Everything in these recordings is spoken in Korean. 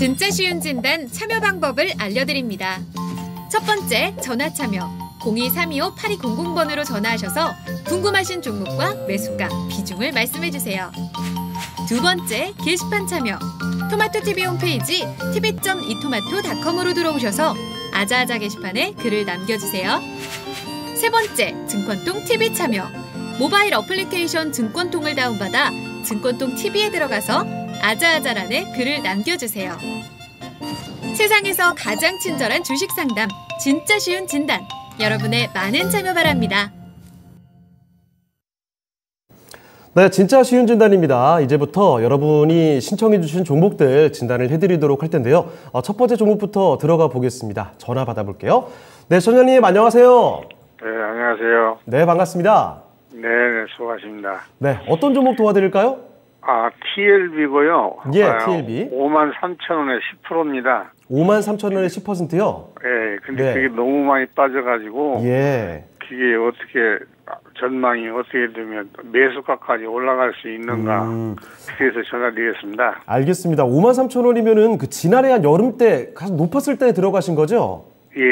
진짜 쉬운 진단 참여 방법을 알려드립니다. 첫 번째, 전화 참여. 02-325-8200번으로 전화하셔서 궁금하신 종목과 매수가, 비중을 말씀해주세요. 두 번째, 게시판 참여. 토마토TV 홈페이지 tv.itomato.com으로 들어오셔서 아자아자 게시판에 글을 남겨주세요. 세 번째, 증권통 TV 참여. 모바일 어플리케이션 증권통을 다운받아 증권통 TV에 들어가서 아자아자란에 글을 남겨주세요. 세상에서 가장 친절한 주식 상담, 진짜 쉬운 진단. 여러분의 많은 참여 바랍니다. 네, 진짜 쉬운 진단입니다. 이제부터 여러분이 신청해 주신 종목들 진단을 해드리도록 할 텐데요. 첫 번째 종목부터 들어가 보겠습니다. 전화 받아볼게요. 네, 선생님 안녕하세요. 네, 안녕하세요. 네, 반갑습니다. 네, 수고하십니다. 네, 어떤 종목 도와드릴까요? TLB고요. 예, TLB. 53,000원에 10%입니다. 53,000원에 10%요? 예, 근데 네. 그게 너무 많이 빠져가지고, 예. 그게 어떻게, 전망이 어떻게 되면 매수가까지 올라갈 수 있는가. 그래서 전화드리겠습니다. 알겠습니다. 53,000원이면은 그 지난해 한 여름 때 가장 높았을 때 들어가신 거죠? 예.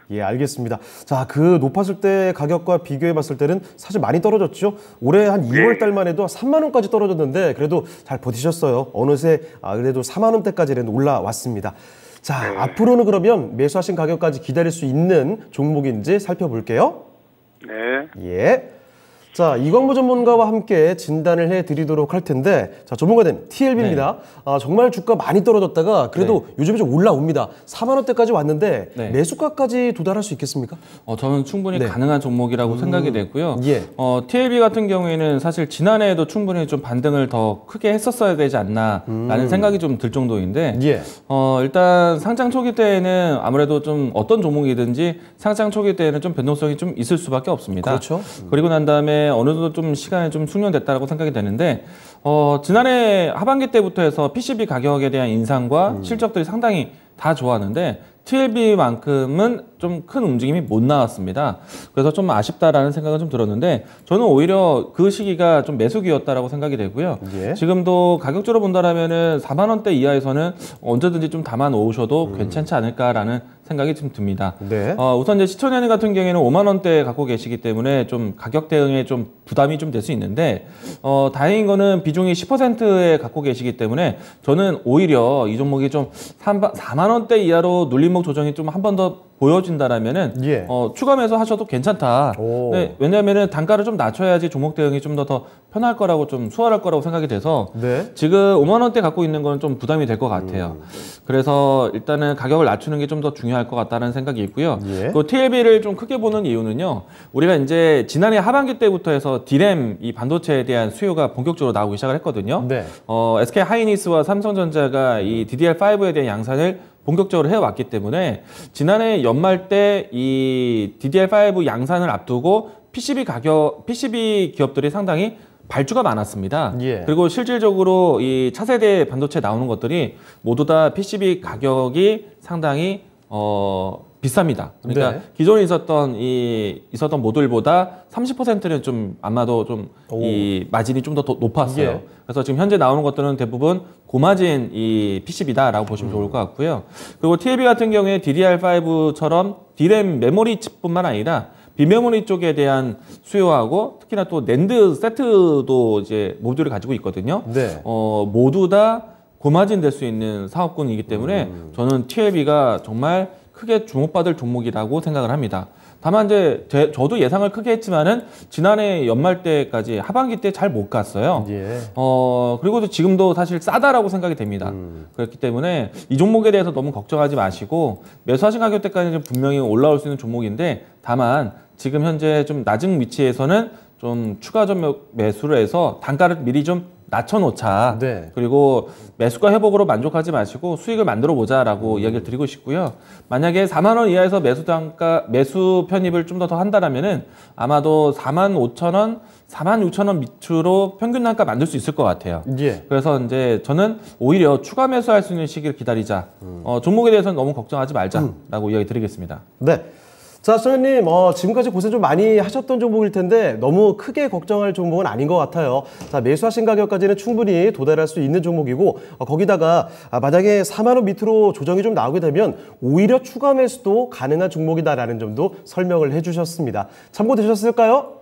예, 알겠습니다. 자, 그 높았을 때 가격과 비교해 봤을 때는 사실 많이 떨어졌죠. 올해 한 2월 달만 해도 3만 원까지 떨어졌는데 그래도 잘 버티셨어요. 어느새 그래도 4만 원대까지는 올라왔습니다. 자, 앞으로는 그러면 매수하신 가격까지 기다릴 수 있는 종목인지 살펴볼게요. 네. 예. 자, 이광무 전문가와 함께 진단을 해드리도록 할 텐데, 자, 전문가 된 TLB입니다. 네. 정말 주가 많이 떨어졌다가 그래도 요즘에 좀 올라옵니다. 4만 원대까지 왔는데 매수가까지 도달할 수 있겠습니까? 저는 충분히 가능한 종목이라고 생각이 되고요. 예. TLB 같은 경우에는 사실 지난해에도 충분히 좀 반등을 더 크게 했었어야 되지 않나라는 생각이 좀 들 정도인데, 일단 상장 초기 때에는 아무래도 좀 어떤 종목이든지 상장 초기 때에는 좀 변동성이 좀 있을 수밖에 없습니다. 그렇죠. 그리고 난 다음에 어느 정도 좀 시간이 좀 숙련됐다라고 생각이 되는데, 지난해 하반기 때부터 해서 PCB 가격에 대한 인상과 실적들이 상당히 다 좋았는데 TLB만큼은 좀 큰 움직임이 못 나왔습니다. 그래서 좀 아쉽다라는 생각은 좀 들었는데, 저는 오히려 그 시기가 좀 매수기였다라고 생각이 되고요. 지금도 가격적으로 본다라면은 4만 원대 이하에서는 언제든지 좀 담아 놓으셔도 괜찮지 않을까라는 생각이 좀 듭니다. 우선 이제 시청자님 같은 경우에는 5만 원대 갖고 계시기 때문에 좀 가격 대응에 좀 부담이 좀 될 수 있는데, 다행인 거는 비중이 10%에 갖고 계시기 때문에 저는 오히려 이 종목이 좀 4만 원대 이하로 눌림목 조정이 좀 한 번 더 보여진다라면은 추가 매수 하셔도 괜찮다. 네, 왜냐하면은 단가를 좀 낮춰야지 종목 대응이 좀 더 편할 거라고, 좀 수월할 거라고 생각이 돼서 지금 5만 원대 갖고 있는 거는 좀 부담이 될 것 같아요. 그래서 일단은 가격을 낮추는 게 좀 더 중요할 것 같다는 생각이 있고요. 그 TLB를 좀 크게 보는 이유는요, 우리가 이제 지난해 하반기 때부터 해서 D램 이 반도체에 대한 수요가 본격적으로 나오기 시작을 했거든요. SK 하이닉스와 삼성전자가 이 DDR5에 대한 양산을 본격적으로 해왔기 때문에 지난해 연말 때 이 DDR5 양산을 앞두고 PCB 기업들이 상당히 발주가 많았습니다. 그리고 실질적으로 이 차세대 반도체 나오는 것들이 모두 다 PCB 가격이 상당히 비쌉니다. 그러니까 기존에 있었던 모듈보다 30%는 좀 아마도 좀 이 마진이 좀 더 높았어요. 그래서 지금 현재 나오는 것들은 대부분 고마진 이 PCB다라고 보시면 좋을 것 같고요. 그리고 TLB 같은 경우에 DDR5처럼 D램 메모리 칩뿐만 아니라 비메모리 쪽에 대한 수요하고 특히나 또 낸드 세트도 이제 모듈을 가지고 있거든요. 모두 다 고마진 될 수 있는 사업군이기 때문에 저는 TLB가 정말 크게 주목받을 종목이라고 생각을 합니다. 다만 이제 저도 예상을 크게 했지만은 지난해 연말 때까지 하반기 때 잘 못 갔어요. 그리고 지금도 사실 싸다라고 생각이 됩니다. 그렇기 때문에 이 종목에 대해서 너무 걱정하지 마시고, 매수하신 가격대까지는 분명히 올라올 수 있는 종목인데, 다만 지금 현재 좀 낮은 위치에서는 좀 추가적 매수를 해서 단가를 미리 좀 낮춰놓자. 그리고 매수가 회복으로 만족하지 마시고 수익을 만들어 보자라고 이야기를 드리고 싶고요. 만약에 4만 원 이하에서 매수 편입을 좀 더 한다라면은 아마도 4만 5천 원, 4만 6천 원 밑으로 평균 단가 만들 수 있을 것 같아요. 그래서 이제 저는 오히려 추가 매수할 수 있는 시기를 기다리자. 종목에 대해서는 너무 걱정하지 말자라고 이야기 드리겠습니다. 자, 시청자님, 지금까지 고생 좀 많이 하셨던 종목일 텐데 너무 크게 걱정할 종목은 아닌 것 같아요. 자, 매수하신 가격까지는 충분히 도달할 수 있는 종목이고 거기다가 만약에 4만 원 밑으로 조정이 좀 나오게 되면 오히려 추가 매수도 가능한 종목이다라는 점도 설명을 해주셨습니다. 참고되셨을까요?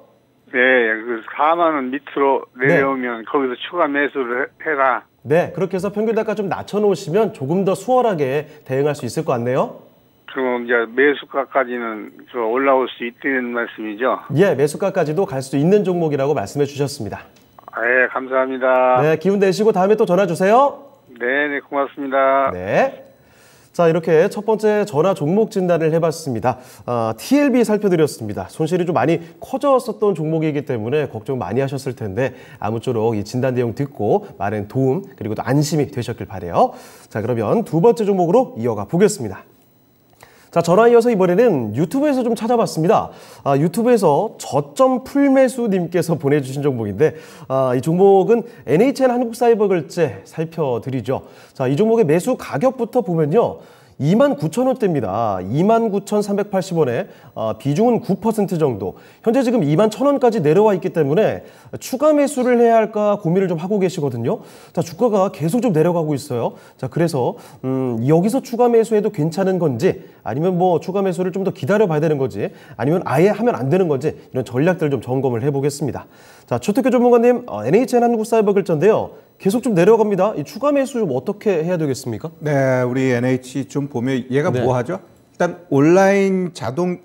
네, 그 4만 원 밑으로 내려오면 거기서 추가 매수를 해라. 네, 그렇게 해서 평균 단가 좀 낮춰놓으시면 조금 더 수월하게 대응할 수 있을 것 같네요. 그럼 이제 매수가까지는 올라올 수 있다는 말씀이죠? 예, 매수가까지도 갈 수 있는 종목이라고 말씀해 주셨습니다. 네, 감사합니다. 네, 기운 내시고 다음에 또 전화 주세요. 네, 고맙습니다. 네. 자, 이렇게 첫 번째 전화 종목 진단을 해봤습니다. TLB 살펴드렸습니다. 손실이 좀 많이 커졌었던 종목이기 때문에 걱정 많이 하셨을 텐데 아무쪼록 이 진단 내용 듣고 많은 도움 그리고 또 안심이 되셨길 바라요. 자, 그러면 두 번째 종목으로 이어가 보겠습니다. 자, 전화 이어서 이번에는 유튜브에서 좀 찾아봤습니다. 유튜브에서 저점 풀매수님께서 보내주신 종목인데 이 종목은 NHN 한국사이버결제 살펴드리죠. 자, 이 종목의 매수 가격부터 보면요. 29,000원대입니다. 29,380원에 비중은 9% 정도. 현재 지금 21,000원까지 내려와 있기 때문에 추가 매수를 해야 할까 고민을 좀 하고 계시거든요. 자, 주가가 계속 좀 내려가고 있어요. 자, 그래서 여기서 추가 매수해도 괜찮은 건지 아니면 뭐 추가 매수를 좀 더 기다려 봐야 되는 건지 아니면 아예 하면 안 되는 건지 이런 전략들을 좀 점검을 해보겠습니다. 자, 최특규 전문가님, NHN 한국사이버결제인데요. 계속 좀 내려갑니다. 이 추가 매수 좀 어떻게 해야 되겠습니까? 네, 우리 NH 좀 보면 얘가 네. 뭐 하죠? 일단 온라인 자동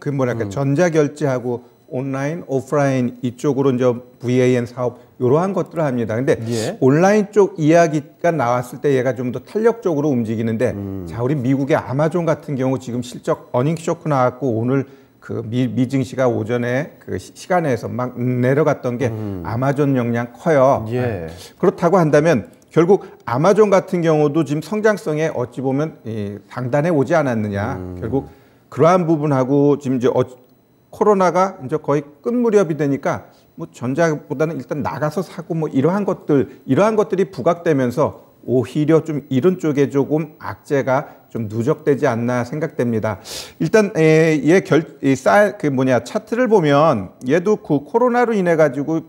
전자결제하고 온라인, 오프라인 이쪽으로 이제 VAN 사업 이러한 것들을 합니다. 근데 예. 온라인 쪽 이야기가 나왔을 때 얘가 좀 더 탄력적으로 움직이는데 자, 우리 미국의 아마존 같은 경우 지금 실적 어닝 쇼크 나왔고 오늘 그 미증시가 오전에 그 시간에서 막 내려갔던 게 아마존 역량 커요. 예. 그렇다고 한다면 결국 아마존 같은 경우도 지금 성장성에 어찌 보면 상단에 오지 않았느냐. 결국 그러한 부분하고 지금 이제 코로나가 이제 거의 끝 무렵이 되니까 뭐 전자보다는 일단 나가서 사고 뭐 이러한 것들이 부각되면서 오히려 좀 이런 쪽에 조금 악재가 좀 누적되지 않나 생각됩니다. 일단 차트를 보면 얘도 그 코로나로 인해 가지고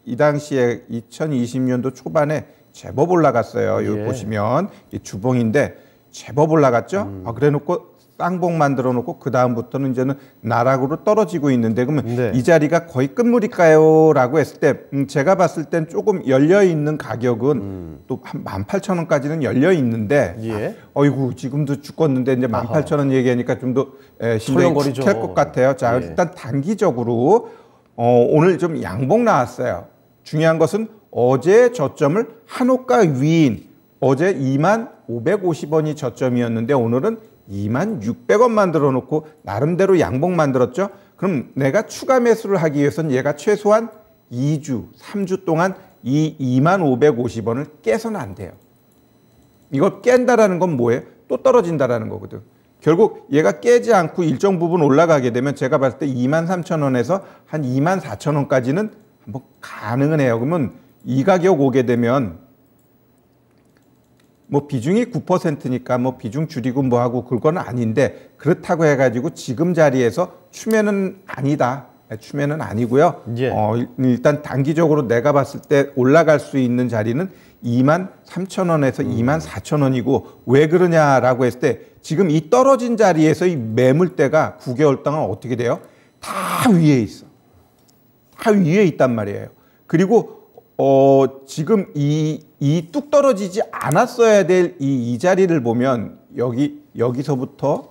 이 당시에 2020년도 초반에 제법 올라갔어요. 여기 보시면 이 주봉인데 제법 올라갔죠. 그래놓고 쌍봉 만들어 놓고 그 다음부터는 이제는 나락으로 떨어지고 있는데 그러면 네. 이 자리가 거의 끝물일까요? 라고 했을 때 제가 봤을 땐 조금 열려 있는 가격은 또 한 18,000원까지는 열려 있는데 예. 어이구 지금도 죽겠는데 이제 18,000원 얘기하니까 좀 더 심장이 설렁거리죠. 툭 할 것 같아요. 자, 예. 일단 단기적으로 오늘 좀 양봉 나왔어요. 중요한 것은 어제 저점을 한호가 위인 어제 2550원이 저점이었는데 오늘은 2600원 만들어 놓고 나름대로 양봉 만들었죠. 그럼 내가 추가 매수를 하기 위해서는 얘가 최소한 2주, 3주 동안 이 2550원을 깨서는 안 돼요. 이걸 깬다라는 건 뭐예요? 또 떨어진다라는 거거든. 결국 얘가 깨지 않고 일정 부분 올라가게 되면 제가 봤을 때 23,000원에서 한 24,000원까지는 한번 가능은 해요. 그러면 이 가격 오게 되면 뭐 비중이 9%니까 뭐 비중 줄이고 뭐 하고 그건 아닌데 그렇다고 해가지고 지금 자리에서 추매는 아니다. 추매는 아니고요. 예. 일단 단기적으로 내가 봤을 때 올라갈 수 있는 자리는 23,000원에서 24,000원이고 왜 그러냐라고 했을 때 지금 이 떨어진 자리에서 이 매물대가 9개월 동안 어떻게 돼요? 다 위에 있어. 다 위에 있단 말이에요. 그리고 지금 이 뚝 떨어지지 않았어야 될 이 자리를 보면 여기서부터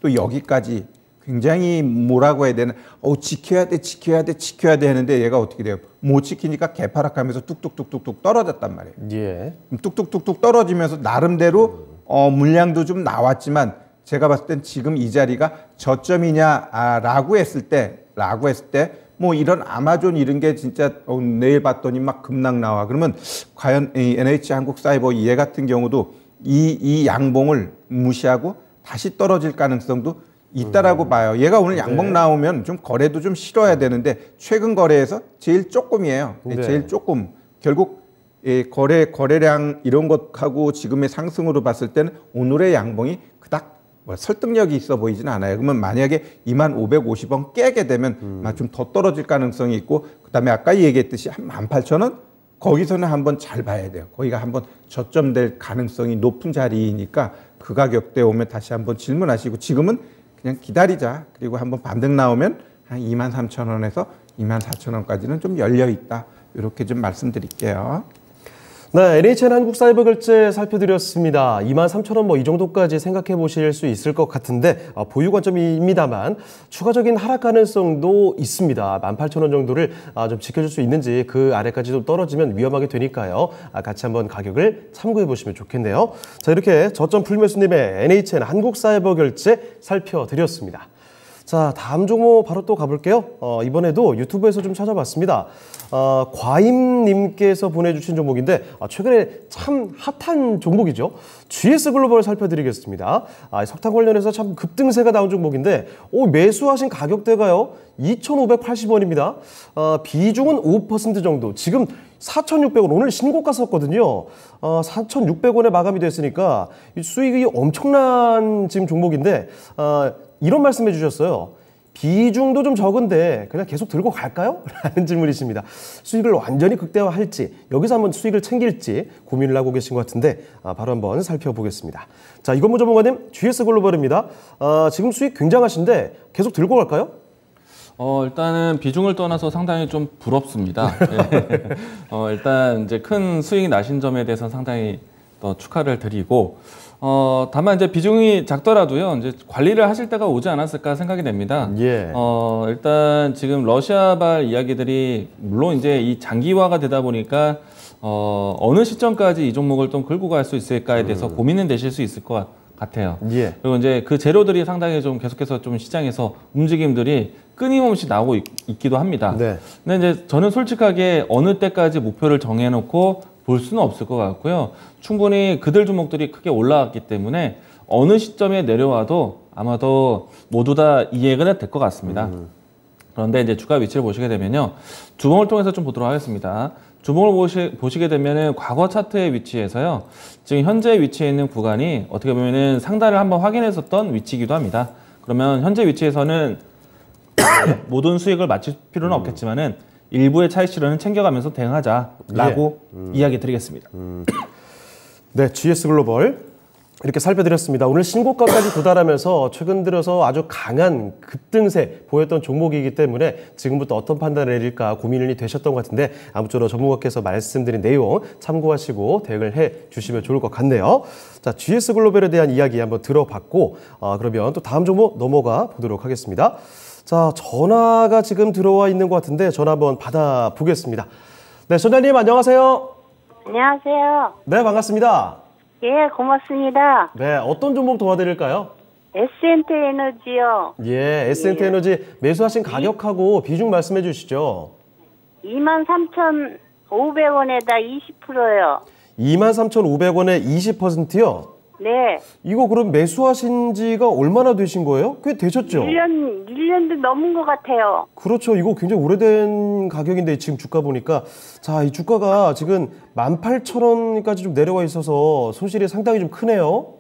또 여기까지 굉장히 뭐라고 해야 되나 지켜야 돼 하는데 얘가 어떻게 돼요? 못 지키니까 개파락하면서 뚝뚝뚝뚝뚝 떨어졌단 말이에요. 예. 뚝뚝뚝뚝 떨어지면서 나름대로 물량도 좀 나왔지만 제가 봤을 땐 지금 이 자리가 저점이냐라고 했을 때 뭐 이런 아마존 이런 게 진짜 내일 봤더니 막 급락 나와. 그러면 과연 이 NH 한국사이버 얘 같은 경우도 이 양봉을 무시하고 다시 떨어질 가능성도 있다라고 봐요. 얘가 오늘 양봉 나오면 좀 거래도 좀 실어야 되는데 최근 거래에서 제일 조금이에요. 네. 제일 조금. 결국 거래량 이런 것하고 지금의 상승으로 봤을 때는 오늘의 양봉이 그닥 뭐 설득력이 있어 보이지는 않아요. 그러면 만약에 2550원 깨게 되면 좀 더 떨어질 가능성이 있고, 그다음에 아까 얘기했듯이 한 18,000원 거기서는 한번 잘 봐야 돼요. 거기가 한번 저점될 가능성이 높은 자리이니까 그 가격대 오면 다시 한번 질문하시고, 지금은 그냥 기다리자. 그리고 한번 반등 나오면 한 23,000원에서 24,000원까지는 좀 열려 있다. 이렇게 좀 말씀드릴게요. 네, NHN 한국사이버결제 살펴드렸습니다. 23,000원 뭐 이 정도까지 생각해 보실 수 있을 것 같은데 보유 관점입니다만 추가적인 하락 가능성도 있습니다. 18,000원 정도를 좀 지켜줄 수 있는지, 그 아래까지도 떨어지면 위험하게 되니까요. 같이 한번 가격을 참고해 보시면 좋겠네요. 자, 이렇게 저점 풀매수님의 NHN 한국사이버결제 살펴드렸습니다. 자, 다음 종목 바로 또 가볼게요. 이번에도 유튜브에서 좀 찾아봤습니다. 과임님께서 보내주신 종목인데 최근에 참 핫한 종목이죠. GS글로벌 살펴드리겠습니다. 석탄 관련해서 참 급등세가 나온 종목인데 매수하신 가격대가요 2,580원입니다. 비중은 5% 정도. 지금 4,600원, 오늘 신고가 썼거든요. 4,600원에 마감이 됐으니까 수익이 엄청난 지금 종목인데 이런 말씀해 주셨어요. 비중도 좀 적은데 그냥 계속 들고 갈까요? 라는 질문이십니다. 수익을 완전히 극대화할지, 여기서 한번 수익을 챙길지 고민을 하고 계신 것 같은데 바로 한번 살펴보겠습니다. 자, 이건무 전문가님, GS글로벌입니다. 지금 수익 굉장하신데 계속 들고 갈까요? 일단은 비중을 떠나서 상당히 좀 부럽습니다. 일단 이제 큰 수익이 나신 점에 대해서 상당히 또 축하를 드리고, 다만 이제 비중이 작더라도요, 이제 관리를 하실 때가 오지 않았을까 생각이 됩니다. 예. 일단 지금 러시아발 이야기들이 물론 이제 이 장기화가 되다 보니까 어느 시점까지 이 종목을 좀 끌고 갈 수 있을까에 대해서 고민은 되실 수 있을 것 같아요. 예. 그리고 이제 그 재료들이 상당히 좀 계속해서 좀 시장에서 움직임들이 끊임없이 나오고 있기도 합니다. 네. 근데 이제 저는 솔직하게 어느 때까지 목표를 정해놓고 볼 수는 없을 것 같고요. 충분히 그들 종목들이 크게 올라왔기 때문에 어느 시점에 내려와도 아마도 모두 다 이해가 될 것 같습니다. 그런데 이제 주가 위치를 보시게 되면요. 주봉을 통해서 좀 보도록 하겠습니다. 주봉을 보시게 되면은 과거 차트의 위치에서요. 지금 현재 위치에 있는 구간이 어떻게 보면은 상단을 한번 확인했었던 위치이기도 합니다. 그러면 현재 위치에서는 모든 수익을 맞출 필요는 없겠지만은 일부의 차익 실현은 챙겨가면서 대응하자라고 이야기 드리겠습니다. 네, GS글로벌 이렇게 살펴드렸습니다. 오늘 신고가까지 도달하면서 최근 들어서 아주 강한 급등세 보였던 종목이기 때문에 지금부터 어떤 판단을 내릴까 고민이 되셨던 것 같은데 아무쪼록 전문가께서 말씀드린 내용 참고하시고 대응을 해 주시면 좋을 것 같네요. 자, GS글로벌에 대한 이야기 한번 들어봤고 그러면 또 다음 종목 넘어가 보도록 하겠습니다. 자, 전화가 지금 들어와 있는 것 같은데 전화 한번 받아보겠습니다. 네, 전화님 안녕하세요. 안녕하세요. 네, 반갑습니다. 예, 고맙습니다. 네, 어떤 종목 도와드릴까요? S&T 에너지요. 예, S&T 에너지 매수하신 가격하고 비중 말씀해 주시죠. 23,500원에다 20%요. 23,500원에 20%요? 네. 이거 그럼 매수하신 지가 얼마나 되신 거예요? 꽤 되셨죠? 1년도 넘은 것 같아요. 그렇죠. 이거 굉장히 오래된 가격인데 지금 주가 보니까 자, 이 주가가 지금 18,000원까지 좀 내려와 있어서 손실이 상당히 좀 크네요.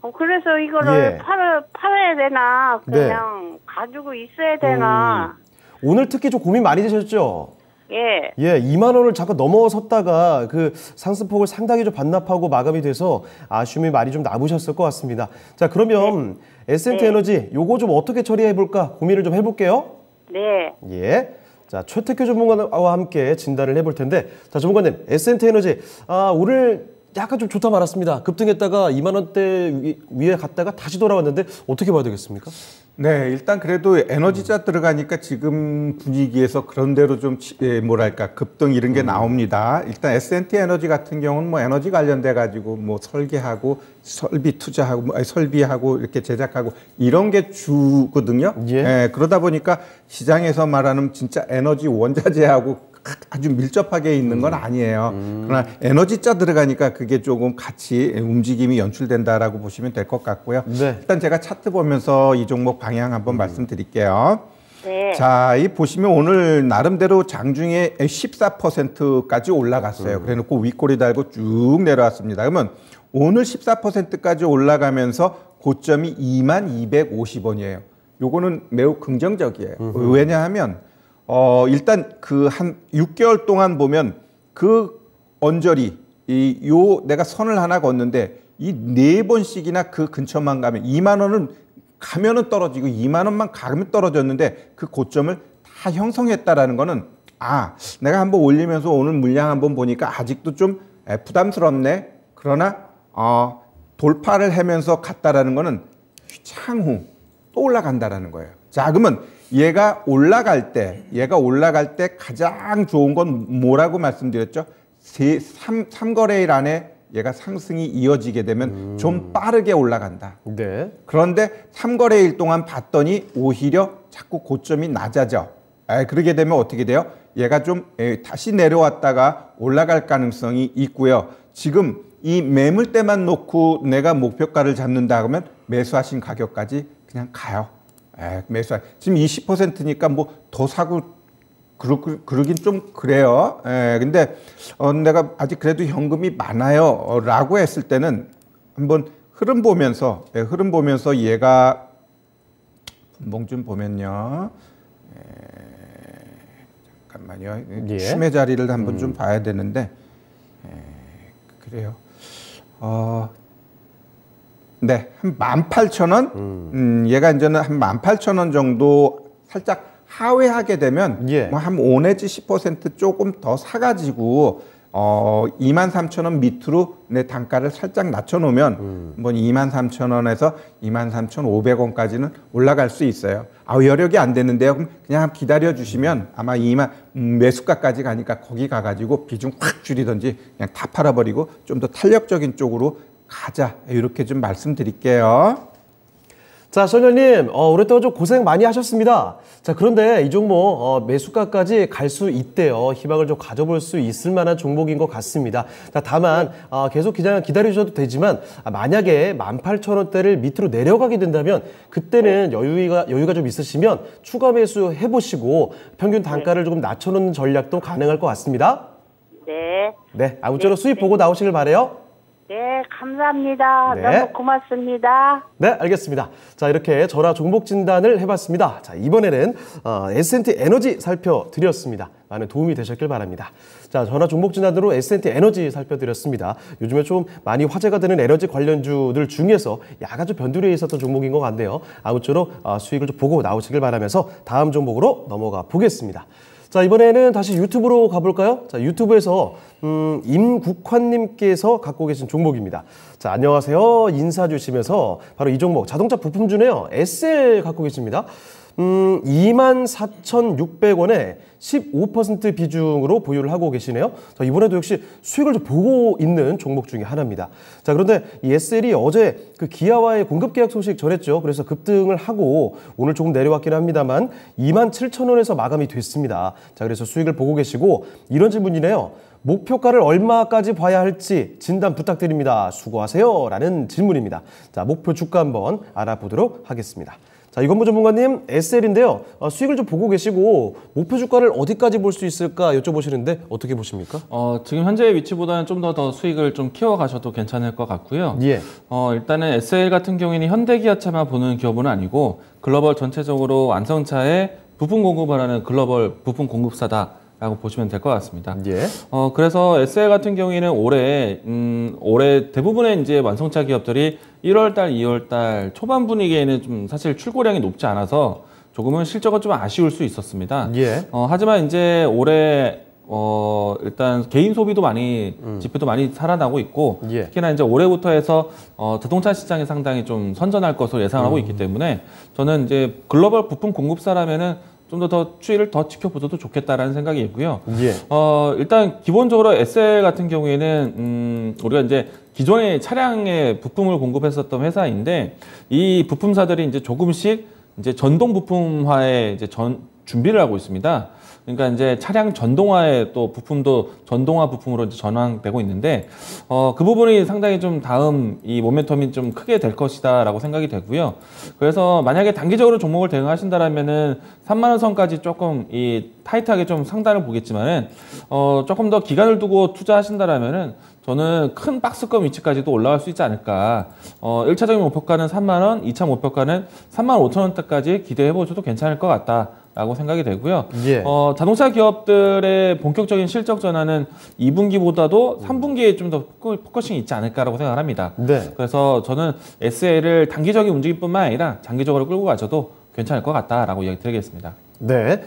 그래서 이거를 예. 팔아야 되나 그냥 가지고 있어야 되나. 오늘 특히 좀 고민 많이 되셨죠? 예. 예, 2만 원을 잠깐 넘어섰다가 그 상승폭을 상당히 좀 반납하고 마감이 돼서 아쉬움이 많이 좀 남으셨을 것 같습니다. 자, 그러면 S&T 에너지 요거 좀 어떻게 처리해 볼까 고민을 좀 해볼게요. 네. 예. 자, 최태규 전문가와 함께 진단을 해볼 텐데, 자, 전문가님, S&T 에너지 오늘 약간 좀 좋다 말았습니다. 급등했다가 2만 원대 위에 갔다가 다시 돌아왔는데 어떻게 봐야 되겠습니까? 네, 일단 그래도 에너지자 들어가니까 지금 분위기에서 그런 대로 좀 뭐랄까 급등 이런 게 나옵니다. 일단 S&T 에너지 같은 경우는 뭐 에너지 관련돼 가지고 뭐 설계하고 설비 투자하고 설비하고 이렇게 제작하고 이런 게 주거든요. 예. 그러다 보니까 시장에서 말하는 진짜 에너지 원자재하고 아주 밀접하게 있는 건 아니에요. 그러나 에너지자 들어가니까 그게 조금 같이 움직임이 연출된다라고 보시면 될 것 같고요. 네. 일단 제가 차트 보면서 이 종목 방향 한번 말씀드릴게요. 네. 자, 이 보시면 오늘 나름대로 장중에 14%까지 올라갔어요. 그래놓고 윗꼬리 달고 쭉 내려왔습니다. 그러면 오늘 14%까지 올라가면서 고점이 2250원이에요. 요거는 매우 긍정적이에요. 왜냐하면 일단 그 한 6개월 동안 보면 그 언저리 내가 선을 하나 걷는데 이 4번씩이나 그 근처만 가면 2만 원은 가면은 떨어지고 2만 원만 가면 떨어졌는데 그 고점을 다 형성했다라는 거는 내가 한번 올리면서 오늘 물량 한번 보니까 아직도 좀 부담스럽네. 그러나 돌파를 하면서 갔다라는 거는 향후 또 올라간다라는 거예요. 자, 그러면 얘가 올라갈 때 가장 좋은 건 뭐라고 말씀드렸죠? 3거래일 안에 얘가 상승이 이어지게 되면 좀 빠르게 올라간다. 네. 그런데 3거래일 동안 봤더니 오히려 자꾸 고점이 낮아져. 그러게 되면 어떻게 돼요? 얘가 좀 다시 내려왔다가 올라갈 가능성이 있고요. 지금 이 매물대만 놓고 내가 목표가를 잡는다 그러면 매수하신 가격까지 그냥 가요. 지금 20%니까 뭐 더 사고 그러긴 좀 그래요. 근데 내가 아직 그래도 현금이 많아요 라고 했을 때는 한번 흐름 보면서 얘가 분봉 좀 보면요. 잠깐만요. 예. 춤의 자리를 한번 좀 봐야 되는데 그래요. 네, 한 18,000원. 얘가 이제는 한 18,000원 정도 살짝 하회하게 되면 뭐 한 5 내지 10% 조금 더 사가지고 23,000원 밑으로 내 단가를 살짝 낮춰놓으면 뭐 23,000원에서 23,500원까지는 올라갈 수 있어요. 여력이 안 되는데요. 그럼 그냥 기다려 주시면 아마 매수가까지 가니까 거기 가가지고 비중 확 줄이든지 그냥 다 팔아버리고 좀 더 탄력적인 쪽으로 가자. 이렇게 좀 말씀드릴게요. 자, 시청자님, 오랫동안 좀 고생 많이 하셨습니다. 자, 그런데 이 종목 매수가까지 갈 수 있대요. 희망을 좀 가져볼 수 있을 만한 종목인 것 같습니다. 자, 다만 계속 그냥 기다리셔도 되지만 만약에 18,000원대를 밑으로 내려가게 된다면 그때는 여유가 좀 있으시면 추가 매수 해보시고 평균 단가를 조금 낮춰놓는 전략도 가능할 것 같습니다. 네. 네, 아무쪼록 수익 보고 나오시길 바라요. 네, 감사합니다. 네. 너무 고맙습니다. 네, 알겠습니다. 자, 이렇게 전화 종목 진단을 해봤습니다. 자, 이번에는 S&T 에너지 살펴드렸습니다. 많은 도움이 되셨길 바랍니다. 자, 전화 종목 진단으로 S&T 에너지 살펴드렸습니다. 요즘에 좀 많이 화제가 되는 에너지 관련주들 중에서 약간 좀 변두리에 있었던 종목인 것 같네요. 아무쪼록 수익을 좀 보고 나오시길 바라면서 다음 종목으로 넘어가 보겠습니다. 자, 이번에는 다시 유튜브로 가볼까요? 자, 유튜브에서 임국환님께서 갖고 계신 종목입니다. 자, 안녕하세요. 인사 주시면서 바로 이 종목 자동차 부품주네요. SL 갖고 계십니다. 24,600원에 15% 비중으로 보유를 하고 계시네요. 자, 이번에도 역시 수익을 좀 보고 있는 종목 중에 하나입니다. 자, 그런데 이 SL이 어제 그 기아와의 공급 계약 소식 전했죠. 그래서 급등을 하고 오늘 조금 내려왔긴 합니다만 27,000원에서 마감이 됐습니다. 자, 그래서 수익을 보고 계시고 이런 질문이네요. 목표가를 얼마까지 봐야 할지 진단 부탁드립니다. 수고하세요. 라는 질문입니다. 자, 목표 주가 한번 알아보도록 하겠습니다. 자, 이건보 전문가님, SL인데요. 수익을 좀 보고 계시고 목표 주가를 어디까지 볼 수 있을까 여쭤보시는데 어떻게 보십니까? 지금 현재의 위치보다는 좀 더 수익을 좀 키워가셔도 괜찮을 것 같고요. 예. 일단은 SL 같은 경우에는 현대기아차만 보는 기업은 아니고 글로벌 전체적으로 완성차에 부품 공급을 하는 글로벌 부품 공급사다. 라고 보시면 될 것 같습니다. 예. 그래서 SL 같은 경우에는 올해 대부분의 이제 완성차 기업들이 1월달, 2월달 초반 분위기에는 좀 사실 출고량이 높지 않아서 조금은 실적은 좀 아쉬울 수 있었습니다. 예. 하지만 이제 올해 일단 개인 소비도 많이 지표도 많이 살아나고 있고 예. 특히나 이제 올해부터 해서 자동차 시장이 상당히 좀 선전할 것으로 예상하고 있기 때문에 저는 이제 글로벌 부품 공급사라면은 좀 더 추이를 더 지켜보셔도 좋겠다라는 생각이 있고요. 예. 일단 기본적으로 SL 같은 경우에는 우리가 이제 기존의 차량에 부품을 공급했었던 회사인데 이 부품사들이 이제 조금씩 이제 전동 부품화에 이제 준비를 하고 있습니다. 그러니까 이제 차량 전동화의 또 부품도 전동화 부품으로 이제 전환되고 있는데 그 부분이 상당히 좀 다음 이 모멘텀이 좀 크게 될 것이다라고 생각이 되고요. 그래서 만약에 단기적으로 종목을 대응하신다라면은 3만 원 선까지 조금 이 타이트하게 좀 상단을 보겠지만은 조금 더 기간을 두고 투자하신다라면은 저는 큰 박스권 위치까지도 올라갈 수 있지 않을까. 1차적인 목표가는 3만 원, 2차 목표가는 3만 5천 원대까지 기대해 보셔도 괜찮을 것 같다라고 생각이 되고요. 예. 자동차 기업들의 본격적인 실적 전환은 2분기보다도 3분기에 좀 더 포커싱이 있지 않을까라고 생각을 합니다. 네. 그래서 저는 SL을 단기적인 움직임뿐만 아니라 장기적으로 끌고 가셔도 괜찮을 것 같다라고 이야기 드리겠습니다. 네.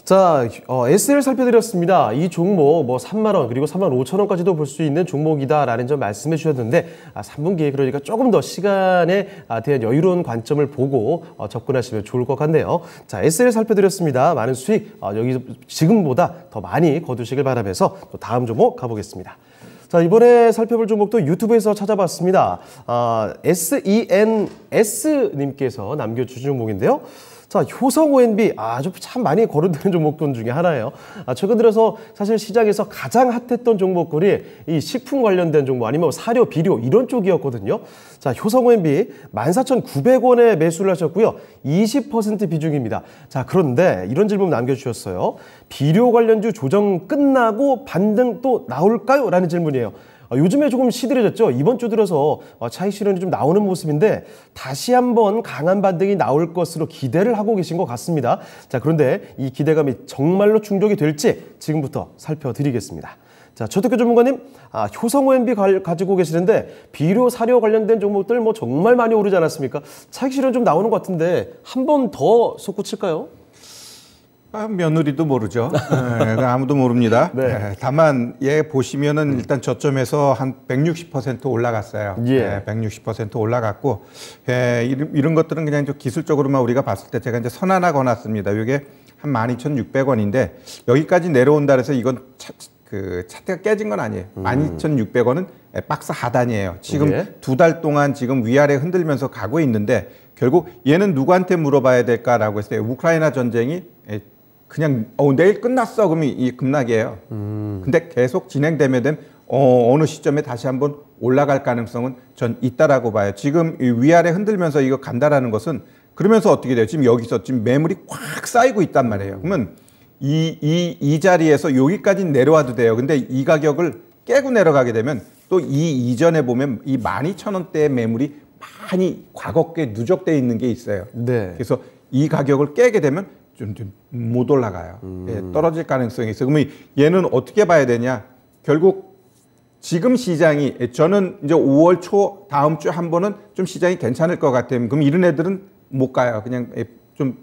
자, SL 살펴드렸습니다. 이 종목 뭐 3만 원 그리고 3만 5천 원까지도 볼 수 있는 종목이다라는 점 말씀해 주셨는데 3분기에 그러니까 조금 더 시간에 대한 여유로운 관점을 보고 접근하시면 좋을 것 같네요. 자, SL 살펴드렸습니다. 많은 수익 여기 지금보다 더 많이 거두시길 바라면서 또 다음 종목 가보겠습니다. 자, 이번에 살펴볼 종목도 유튜브에서 찾아봤습니다. SENS님께서 남겨주신 종목인데요. 자, 효성 ONB 아주 참 많이 거론되는 종목군 중에 하나예요. 최근 들어서 사실 시장에서 가장 핫했던 종목군이 이 식품 관련된 종목 아니면 사료, 비료 이런 쪽이었거든요. 자, 효성 ONB 14,900원에 매수를 하셨고요. 20% 비중입니다. 자, 그런데 이런 질문 남겨주셨어요. 비료 관련주 조정 끝나고 반등 또 나올까요? 라는 질문이에요. 요즘에 조금 시들해졌죠. 이번 주 들어서 차익 실현이 좀 나오는 모습인데 다시 한번 강한 반등이 나올 것으로 기대를 하고 계신 것 같습니다. 자, 그런데 이 기대감이 정말로 충족이 될지 지금부터 살펴드리겠습니다. 자, 최덕규 전문가님, 효성 ONB 가지고 계시는데 비료, 사료 관련된 종목들 뭐 정말 많이 오르지 않았습니까? 차익 실현 좀 나오는 것 같은데 한 번 더 솟구칠까요? 며느리도 모르죠. 아무도 모릅니다. 네. 다만 보시면은 일단 저점에서 한 160% 올라갔어요. 예. 160% 올라갔고 이런 것들은 그냥 좀 기술적으로만 우리가 봤을 때 제가 이제 선 하나 거놨습니다. 이게 한 12,600원인데 여기까지 내려온다 그래서 이건 차트가 깨진 건 아니에요. 12,600원은 박스 하단이에요. 지금 예. 2달 동안 지금 위아래 흔들면서 가고 있는데 결국 얘는 누구한테 물어봐야 될까라고 했을 때 우크라이나 전쟁이 그냥 내일 끝났어 그러면 이 급락이에요. 근데 계속 진행되면 어느 시점에 다시 한번 올라갈 가능성은 전 있다라고 봐요. 지금 이 위아래 흔들면서 이거 간다라는 것은 그러면서 어떻게 돼요? 지금 여기서 지금 매물이 꽉 쌓이고 있단 말이에요. 그러면 이 자리에서 여기까지 내려와도 돼요. 근데 이 가격을 깨고 내려가게 되면 또 이 이전에 보면 이 12,000원대의 매물이 많이 과거께 누적돼 있는 게 있어요. 네. 그래서 이 가격을 깨게 되면 좀 못 올라가요. 떨어질 가능성이 있어요. 그러면 얘는 어떻게 봐야 되냐? 결국 지금 시장이 저는 이제 5월 초 다음 주 한 번은 좀 시장이 괜찮을 것 같아요. 그럼 이런 애들은 못 가요. 그냥 좀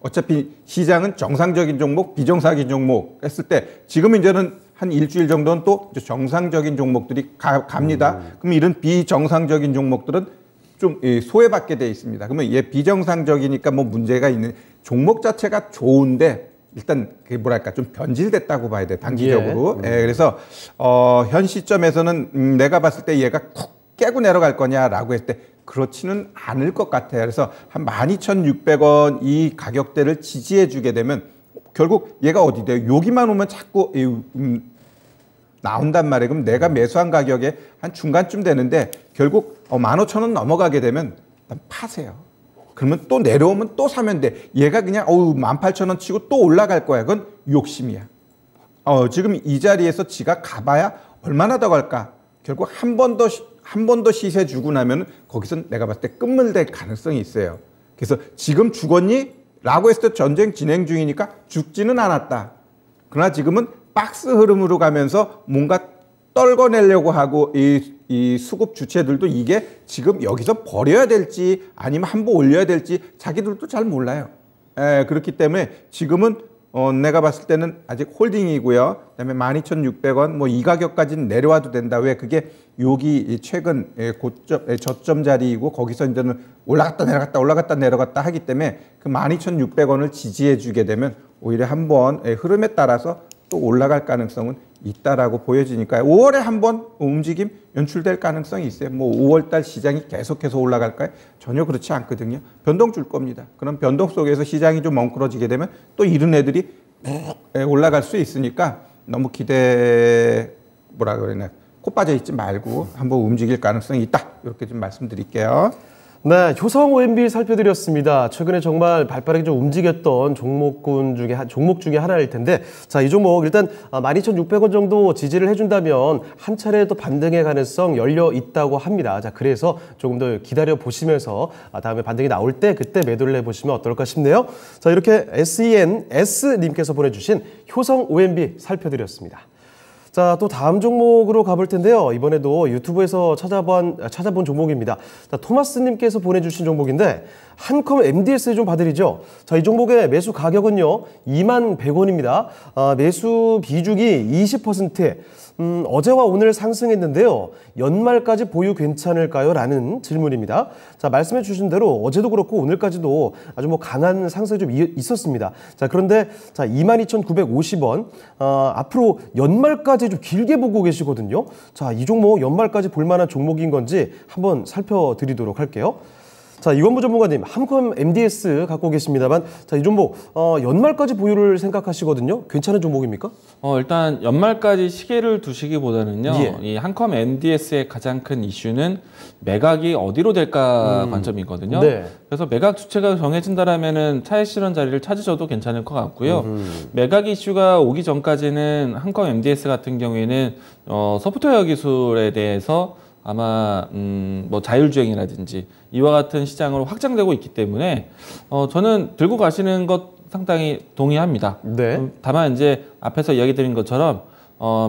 어차피 시장은 정상적인 종목, 비정상적인 종목 했을 때 지금 이제는 한 일주일 정도는 또 정상적인 종목들이 갑니다. 그럼 이런 비정상적인 종목들은 좀 소외받게 돼 있습니다. 그러면 얘 비정상적이니까 뭐 문제가 있는 종목 자체가 좋은데 일단 그게 뭐랄까 좀 변질됐다고 봐야 돼 단기적으로. 그래서 현 시점에서는 내가 봤을 때 얘가 쿡 깨고 내려갈 거냐라고 했을 때 그렇지는 않을 것 같아요. 그래서 한 12,600원 이 가격대를 지지해 주게 되면 결국 얘가 어디 돼요? 여기만 오면 자꾸 나온단 말이에요. 그럼 내가 매수한 가격에 한 중간쯤 되는데 결국 15,000원 넘어가게 되면 일단 파세요. 그러면 또 내려오면 또 사면 돼. 얘가 그냥 18,000원 치고 또 올라갈 거야. 그건 욕심이야. 지금 이 자리에서 지가 가봐야 얼마나 더 갈까? 결국 한 번 더 시세 주고 나면 거기서 내가 봤을 때 끝물될 가능성이 있어요. 그래서 지금 죽었니? 라고 했을 때 전쟁 진행 중이니까 죽지는 않았다. 그러나 지금은 박스 흐름으로 가면서 뭔가 떨궈내려고 하고 이 수급 주체들도 이게 지금 여기서 버려야 될지 아니면 한번 올려야 될지 자기들도 잘 몰라요. 그렇기 때문에 지금은 내가 봤을 때는 아직 홀딩이고요. 그다음에 12,600원 뭐 이 가격까지는 내려와도 된다. 왜 그게 여기 최근 고점 저점 자리이고 거기서 이제는 올라갔다 내려갔다 올라갔다 내려갔다 하기 때문에 그 12,600원을 지지해 주게 되면 오히려 한번 흐름에 따라서 또 올라갈 가능성은 있다라고 보여지니까요. 5월에 한번 움직임 연출될 가능성이 있어요. 뭐 5월달 시장이 계속해서 올라갈까요? 전혀 그렇지 않거든요. 변동 줄 겁니다. 그럼 변동 속에서 시장이 좀 멍크러지게 되면 또 이런 애들이 올라갈 수 있으니까 너무 뭐라 그러냐, 코 빠져 있지 말고 한번 움직일 가능성이 있다. 이렇게 좀 말씀드릴게요. 네, 효성 OMB 살펴드렸습니다. 최근에 정말 발빠르게 좀 움직였던 종목 중에 하나일 텐데, 자, 이 종목 일단 12,600원 정도 지지를 해준다면 한 차례 또 반등의 가능성 열려 있다고 합니다. 자, 그래서 조금 더 기다려 보시면서 다음에 반등이 나올 때 그때 매도를 해보시면 어떨까 싶네요. 자, 이렇게 SENS님께서 보내주신 효성 OMB 살펴드렸습니다. 자, 또 다음 종목으로 가볼 텐데요. 이번에도 유튜브에서 찾아본 종목입니다. 자, 토마스님께서 보내주신 종목인데 한컴 MDS 좀 봐드리죠. 자, 이 종목의 매수 가격은요 21,100원입니다. 매수 비중이 20%. 어제와 오늘 상승했는데요. 연말까지 보유 괜찮을까요? 라는 질문입니다. 자, 말씀해 주신 대로 어제도 그렇고 오늘까지도 아주 강한 상승이 좀 있었습니다. 자, 그런데 자, 22,950원. 앞으로 연말까지 좀 길게 보고 계시거든요. 자, 이 종목 연말까지 볼만한 종목인 건지 한번 살펴드리도록 할게요. 자, 이건부 전문가님, 한컴 MDS 갖고 계십니다만, 자, 이 종목 연말까지 보유를 생각하시거든요. 괜찮은 종목입니까? 일단 연말까지 시계를 두시기보다는요. 예. 이 한컴 MDS의 가장 큰 이슈는 매각이 어디로 될까 관점이거든요. 네. 그래서 매각 주체가 정해진다라면은 차익 실현 자리를 찾으셔도 괜찮을 것 같고요. 매각 이슈가 오기 전까지는 한컴 MDS 같은 경우에는 소프트웨어 기술에 대해서 아마 뭐 자율주행이라든지 이와 같은 시장으로 확장되고 있기 때문에 저는 들고 가시는 것 상당히 동의합니다. 네. 다만 이제 앞에서 이야기 드린 것처럼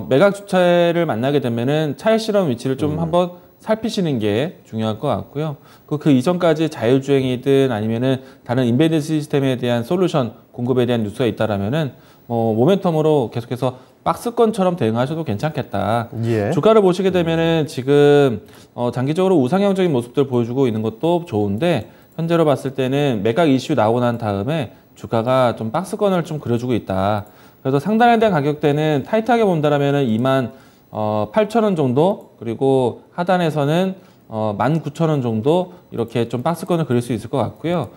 매각 주체를 만나게 되면은 차익 실현 위치를 좀 한번 살피시는 게 중요할 것 같고요. 그 이전까지 자율주행이든 아니면은 다른 인베드 시스템에 대한 솔루션 공급에 대한 뉴스가 있다라면은 모멘텀으로 계속해서 박스권처럼 대응하셔도 괜찮겠다. 예. 주가를 보시게 되면은 지금 장기적으로 우상향적인 모습들 보여주고 있는 것도 좋은데 현재로 봤을 때는 매각 이슈 나오고 난 다음에 주가가 좀 박스권을 좀 그려주고 있다. 그래서 상단에 대한 가격대는 타이트하게 본다라면은 28,000원 정도, 그리고 하단에서는 19,000원 정도 이렇게 좀 박스권을 그릴 수 있을 것 같고요.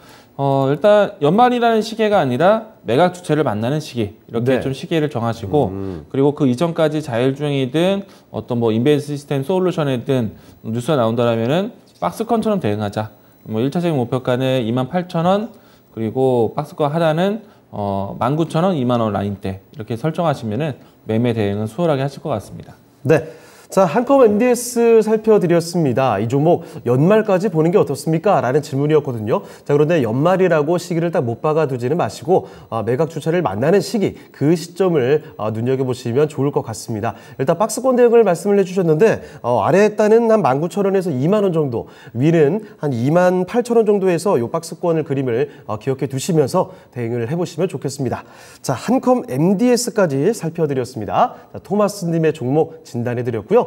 일단 연말이라는 시계가 아니라 매각 주체를 만나는 시기, 이렇게 네. 좀 시기를 정하시고 그리고 그 이전까지 자율주행이든 어떤 뭐 인베드 시스템 솔루션이든 뉴스가 나온다라면은 박스권처럼 대응하자. 뭐 1차적인 목표가는 28,000원, 그리고 박스권 하단은 19,000원, 20,000원 라인대 이렇게 설정하시면은 매매 대응은 수월하게 하실 것 같습니다. 네. 자, 한컴 MDS 살펴드렸습니다. 이 종목 연말까지 보는 게 어떻습니까? 라는 질문이었거든요. 자, 그런데 연말이라고 시기를 딱 못 박아두지는 마시고 매각 주체를 만나는 시기, 그 시점을 눈여겨보시면 좋을 것 같습니다. 일단 박스권 대응을 말씀을 해주셨는데 아래 단은 한 19,000원에서 2만 원 정도, 위는 한 28,000원 정도에서 이 박스권을 그림을 기억해 두시면서 대응을 해보시면 좋겠습니다. 자, 한컴 MDS까지 살펴드렸습니다. 자, 토마스님의 종목 진단해드렸고요.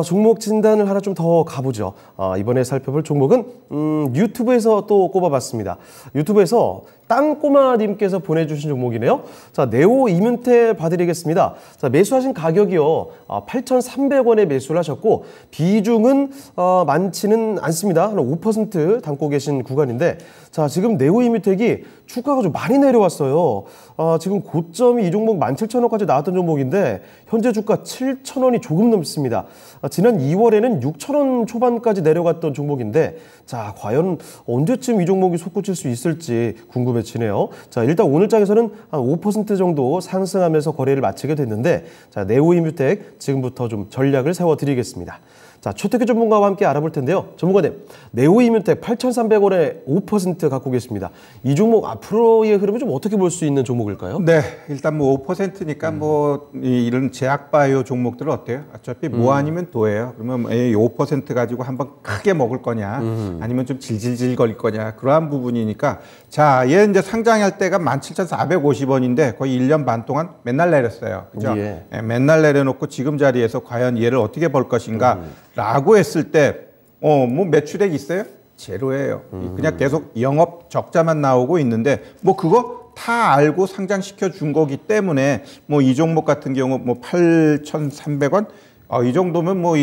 종목 진단을 하나 좀 더 가보죠. 이번에 살펴볼 종목은 유튜브에서 또 꼽아봤습니다. 유튜브에서 땅꼬마님께서 보내주신 종목이네요. 자, 네오 이뮨텍 봐드리겠습니다. 자, 매수하신 가격이요 8,300원에 매수를 하셨고 비중은 많지는 않습니다. 한 5% 담고 계신 구간인데, 자, 지금 네오 이뮨텍이 주가가 좀 많이 내려왔어요. 지금 고점이 이 종목 17,000원까지 나왔던 종목인데 현재 주가 7,000원이 조금 넘습니다. 지난 2월에는 6,000원 초반까지 내려갔던 종목인데, 자, 과연 언제쯤 이 종목이 솟구칠 수 있을지 궁금해지네요. 자, 일단 오늘 장에서는 한 5% 정도 상승하면서 거래를 마치게 됐는데, 자, 네오 이뮨텍 지금부터 좀 전략을 세워드리겠습니다. 자, 최태규 전문가와 함께 알아볼 텐데요. 전문가님, 네오 이뮨텍 8,300원에 5% 갖고 계십니다. 이 종목 앞으로의 흐름을 좀 어떻게 볼 수 있는 종목일까요? 네, 일단 뭐 5%니까 이런 제약바이오 종목들 어때요? 어차피 뭐 아니면 도예요. 그러면 5% 가지고 한번 크게 먹을 거냐, 아니면 좀 질질질 거릴 거냐, 그러한 부분이니까. 자, 얘 이제 상장할 때가 17,450원인데 거의 1년 반 동안 맨날 내렸어요. 그죠? 예. 맨날 내려놓고 지금 자리에서 과연 얘를 어떻게 볼 것인가 라고 했을 때, 뭐 매출액 있어요? 제로예요. 그냥 계속 영업 적자만 나오고 있는데, 뭐 그거 다 알고 상장시켜 준 거기 때문에, 뭐 이 종목 같은 경우 뭐 8,300원? 이 정도면 뭐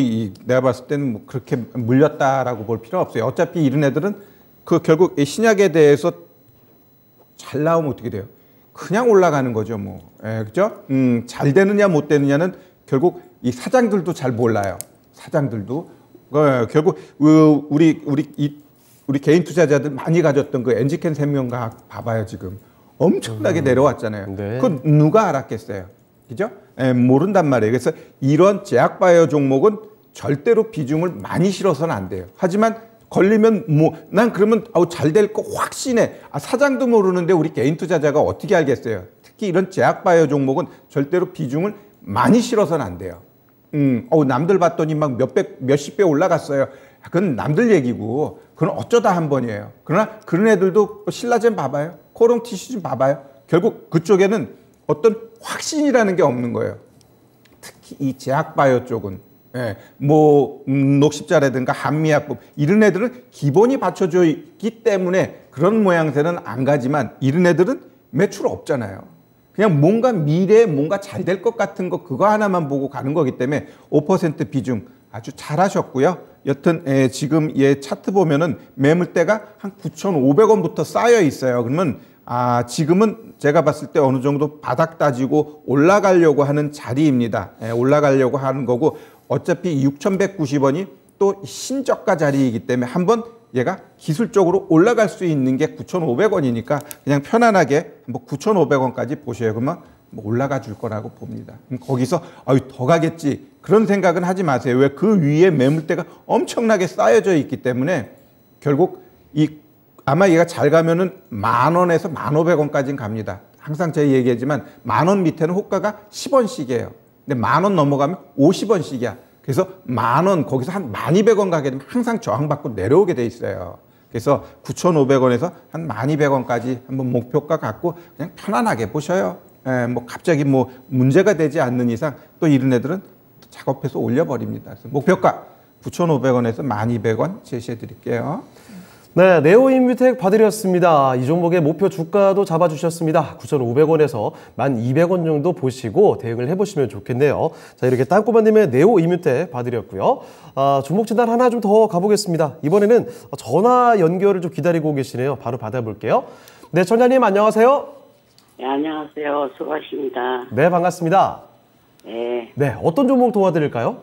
내가 봤을 때는 뭐 그렇게 물렸다라고 볼 필요 없어요. 어차피 이런 애들은 결국 이 신약에 대해서 잘 나오면 어떻게 돼요? 그냥 올라가는 거죠, 뭐. 예, 그죠? 잘 되느냐 못 되느냐는 결국 이 사장들도 잘 몰라요. 사장들도 결국 우리 개인 투자자들 많이 가졌던 그 엔지켄 생명과학 봐봐요, 지금 엄청나게 내려왔잖아요. 네. 그건 누가 알았겠어요, 그죠? 예, 모른단 말이에요. 그래서 이런 제약바이오 종목은 절대로 비중을 많이 실어서는 안 돼요. 하지만 걸리면 난 그러면 잘 될 거 확신해. 사장도 모르는데 우리 개인 투자자가 어떻게 알겠어요? 특히 이런 제약바이오 종목은 절대로 비중을 많이 실어서는 안 돼요. 남들 봤더니 막 몇십 배 올라갔어요. 그건 남들 얘기고, 그건 어쩌다 한 번이에요. 그러나 그런 애들도 신라젠 봐봐요. 코롱 티슈 좀 봐봐요. 결국 그쪽에는 어떤 확신이라는 게 없는 거예요. 특히 이 제약바이오 쪽은. 예, 녹십자라든가 한미약품 이런 애들은 기본이 받쳐져 있기 때문에 그런 모양새는 안 가지만 이런 애들은 매출 없잖아요. 그냥 뭔가 미래에 뭔가 잘 될 것 같은 거 그거 하나만 보고 가는 거기 때문에 5% 비중 아주 잘하셨고요. 여튼 지금 차트 보면은 매물대가 한 9,500원부터 쌓여 있어요. 그러면 지금은 제가 봤을 때 어느 정도 바닥 따지고 올라가려고 하는 자리입니다. 올라가려고 하는 거고, 어차피 6,190원이 또 신저가 자리이기 때문에 한번 얘가 기술적으로 올라갈 수 있는 게 9,500원이니까 그냥 편안하게 9,500원까지 보셔요. 그러면 올라가 줄 거라고 봅니다. 거기서 더 가겠지 그런 생각은 하지 마세요. 왜? 그 위에 매물대가 엄청나게 쌓여져 있기 때문에 결국 아마 얘가 잘 가면은 10,000원에서 1,500원까지는 갑니다. 항상 제가 얘기하지만 10,000원 밑에는 호가가 10원씩이에요. 근데 10,000원 넘어가면 50원씩이야. 그래서 10,000원 거기서 한 1,200원 가게 되면 항상 저항받고 내려오게 돼 있어요. 그래서 9,500원에서 한 1,200원까지 한번 목표가 갖고 그냥 편안하게 보셔요. 갑자기 문제가 되지 않는 이상 또 이런 애들은 작업해서 올려버립니다. 그래서 목표가 9,500원에서 1,200원 제시해 드릴게요. 네, 네오인뮤텍 봐드렸습니다. 이 종목의 목표 주가도 잡아주셨습니다. 9,500원에서 1,200원 정도 보시고 대응을 해보시면 좋겠네요. 자, 이렇게 땅꼬마님의 네오인뮤텍 봐드렸고요. 종목 진단 하나 좀 더 가보겠습니다. 이번에는 전화 연결을 좀 기다리고 계시네요. 바로 받아볼게요. 네, 전화님 안녕하세요. 네, 안녕하세요. 수고하십니다. 네, 반갑습니다. 네, 네, 어떤 종목 도와드릴까요?